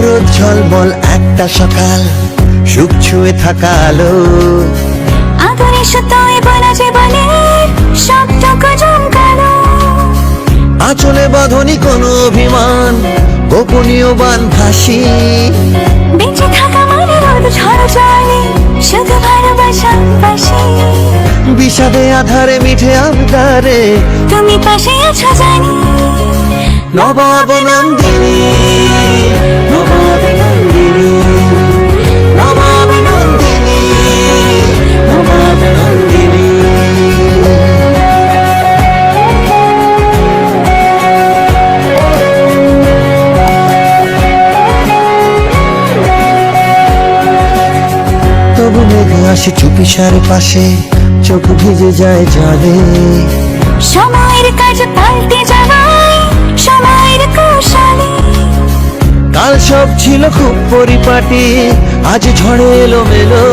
রোদ ঝলমল একটা সকাল, সুখ ছুঁয়ে থাকা আলো। আদরে সুতোয় বোনা জীবনের সবটুকু জমকালো। আঁচলে বাঁধনি কোনো অভিমান, গোপনীয় বান ভাসি। বেঁচে থাকা মানে রোদ ঝড় জলে শুধু ভালোবাসা বাসি। বিষাদে আধারে মিঠে আবদারে তুমি পাশে আছো জানি। নবাব নন্দিনী, নবাব নন্দিনী, নবাব নন্দিনী, নবাব নন্দিনী। তবু মেঘে আসে চুপিসার পাশে, চোখ ভিজে যায় জলে। সময়ের কাজ পাল্টে যাওয়ায় সময়ের কৌশলে। কাল সব ছিল খুব পরিপাটি, আজ ঝড়ে এলো মেলো।